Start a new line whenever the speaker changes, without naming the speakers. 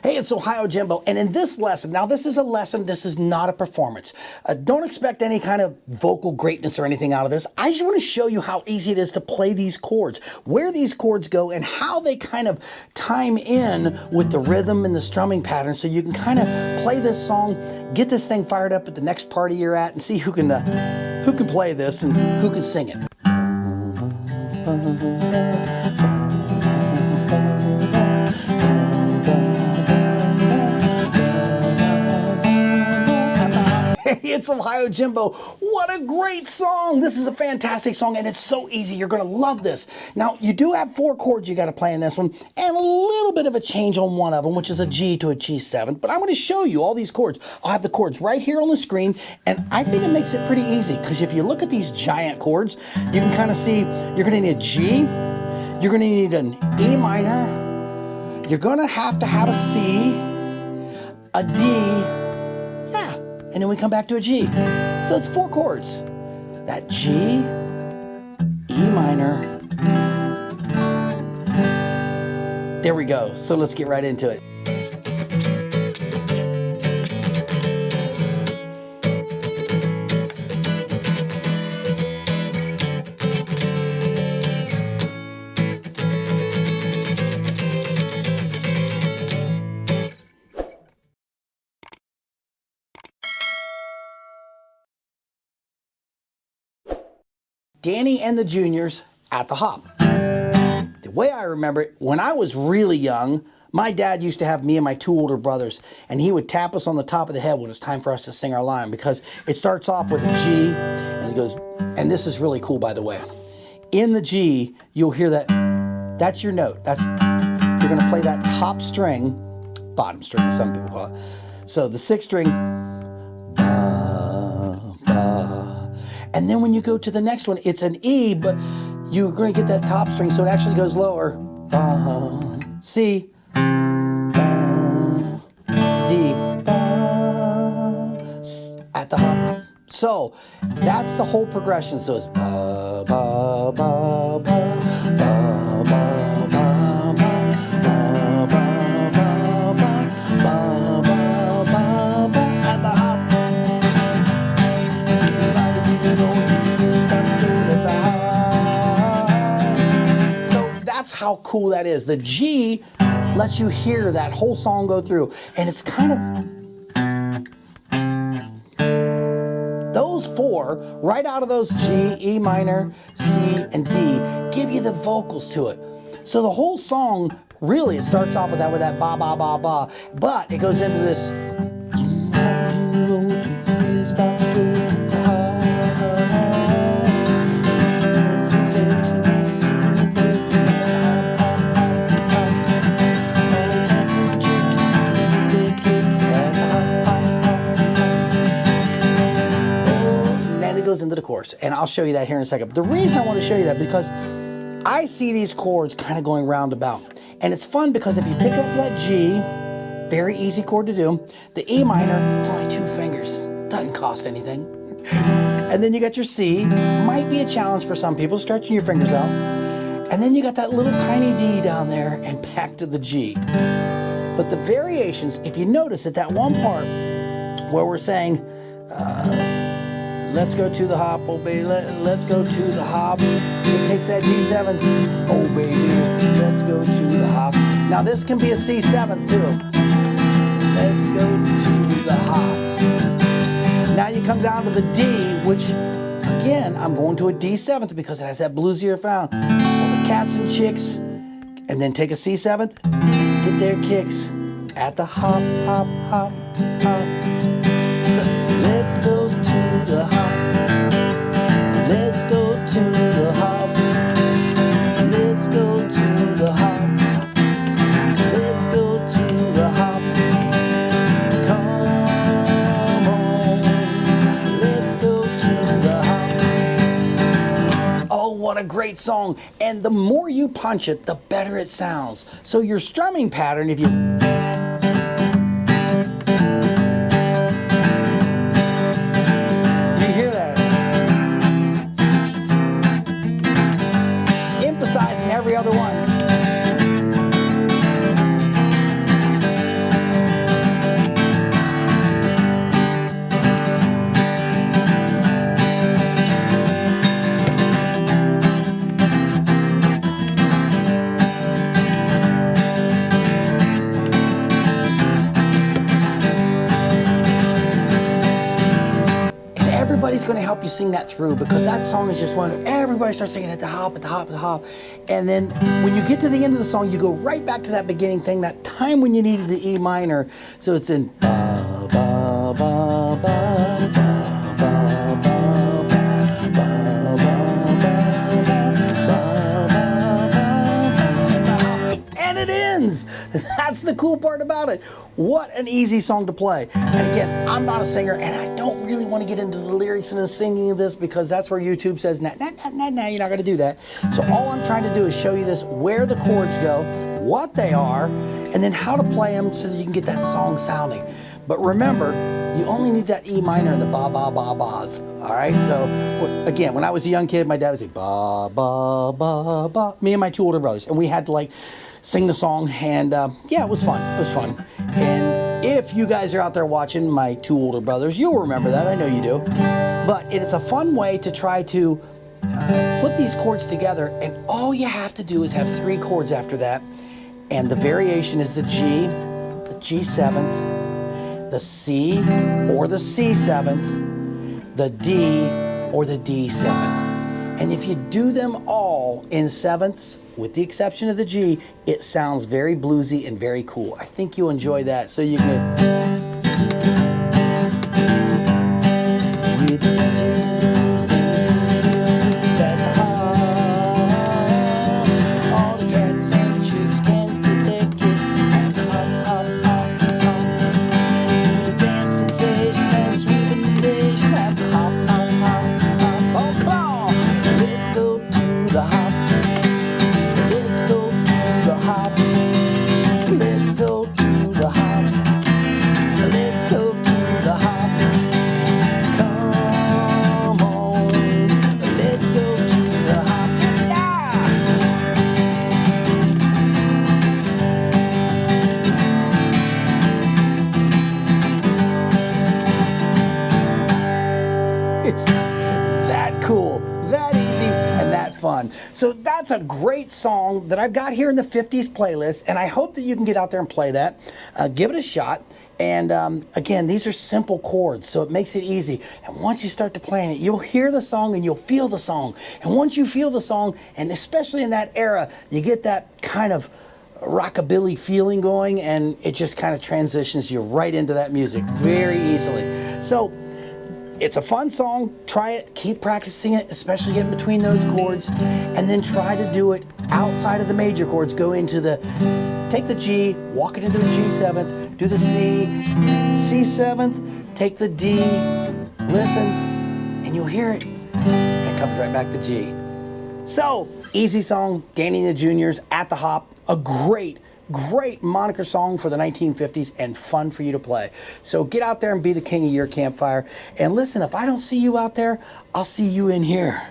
Hey, it's OhioJimbo, and in this lesson, now this is a lesson, this is not a performance. Don't expect any kind of vocal greatness or anything out of this. I just want to show you how easy it is to play these chords, where these chords go, and how they kind of time in with the rhythm and the strumming pattern, so you can kind of play this song, get this thing fired up at the next party you're at, and see who can play this and who can sing it. Hey, it's OhioJimbo. What a great song. This is a fantastic song, and it's so easy. You're going to love this. Now, you do have 4 chords you got to play in this one, and a little bit of a change on one of them, which is a G to a G7. But I'm going to show you all these chords. I'll have the chords right here on the screen, and I think it makes it pretty easy, because if you look at these giant chords, you can kind of see you're going to need a G, you're going to need an E minor, you're going to have a C, a D, and then we come back to a G. So it's 4 chords. That G, E minor. There we go. So let's get right into it. Danny and the Juniors at the hop. The way I remember it, when I was really young, my dad used to have me and my 2 older brothers, and he would tap us on the top of the head when it's time for us to sing our line, because it starts off with a G, and it goes, and this is really cool, by the way. In the G, you'll hear that, that's your note. You're gonna play that top string, bottom string, as some people call it. So the 6th string, and then when you go to the next one, it's an E, but you're going to get that top string, so it actually goes lower. C, D, at the hop. So that's the whole progression. So it's ba, ba, ba, ba, ba, ba, ba, ba, ba, ba, ba, ba, ba, at the hop. That's how cool that is. The G lets you hear that whole song go through, and it's kind of those 4 right out of those G, E minor, C, and D give you the vocals to it. So the whole song really, it starts off with that ba ba ba ba, but it goes into this. Goes into the chorus, and I'll show you that here in a second. But the reason I want to show you that, because I see these chords kind of going roundabout, and it's fun because if you pick up that G, very easy chord to do. The E minor, it's only 2 fingers, doesn't cost anything. And then you got your C, might be a challenge for some people, stretching your fingers out. And then you got that little tiny D down there, and back to the G. But the variations, if you notice at that one part where we're saying, let's go to the hop, oh baby, let's go to the hop. It takes that G7, oh baby, let's go to the hop. Now this can be a C7 too. Let's go to the hop. Now you come down to the D, which again, I'm going to a D7th because it has that bluesier sound. Well, the Cats and Chicks, and then take a C7th, get their kicks at the hop, hop, hop, hop. So let's go to the hop. Let's go to the hop. Let's go to the hop. Let's go to the hop. Come on. Let's go to the hop. Oh, what a great song. And the more you punch it, the better it sounds. So your strumming pattern, if you every other one. going to help you sing that through, because that song is just one everybody starts singing at the hop, at the hop, at the hop. And then when you get to the end of the song, you go right back to that beginning thing, that time when you needed the E minor. So it's in ba, ba, ba, ba, ba. That's the cool part about it. What an easy song to play. And again, I'm not a singer, and I don't really want to get into the lyrics and the singing of this, because that's where YouTube says, nah, you're not going to do that. So all I'm trying to do is show you this, where the chords go, what they are, and then how to play them so that you can get that song sounding. But remember, you only need that E minor and the ba, ba, ba, ba's. All right, so again, when I was a young kid, my dad would say ba, ba, ba, ba. Me and my two older brothers, and we had to like sing the song, and yeah, it was fun. It was fun. And if you guys are out there watching, my two older brothers, you'll remember that. I know you do. But it's a fun way to try to put these chords together, and all you have to do is have 3 chords after that, and the variation is the G, the G7th, the C or the C7th, the D or the D7th. And if you do them all in sevenths, with the exception of the G, it sounds very bluesy and very cool. I think you'll enjoy that. So you can with the G's, at the hop, all the cats and chicks can get their kicks at the hop, hop, hop, hop. The dance sensation and sweeping nation at the hop, hop, hop, hop. Oh, come on! Let's go to the hop. Let's go to the hop. Let's go to the hop. Let's go to the hop. Come on. Let's go to the hop. It's that cool, that easy, and that fun. So that's a great song that I've got here in the 50s playlist, and I hope that you can get out there and play that. Give it a shot. And again, these are simple chords, so it makes it easy. And once you start to playing it, you'll hear the song and you'll feel the song. And once you feel the song, and especially in that era, you get that kind of rockabilly feeling going, and it just kind of transitions you right into that music very easily. So it's a fun song. Try it, keep practicing it, especially getting between those chords, and then try to do it outside of the major chords. Go into the, take the G, walk it into the G7th, do the C, C7th, take the D, listen, and you'll hear it. It comes right back to G. So, easy song, Danny and the Juniors, At the Hop, a great moniker song for the 1950s, and fun for you to play. So get out there and be the king of your campfire. And listen, if I don't see you out there, I'll see you in here.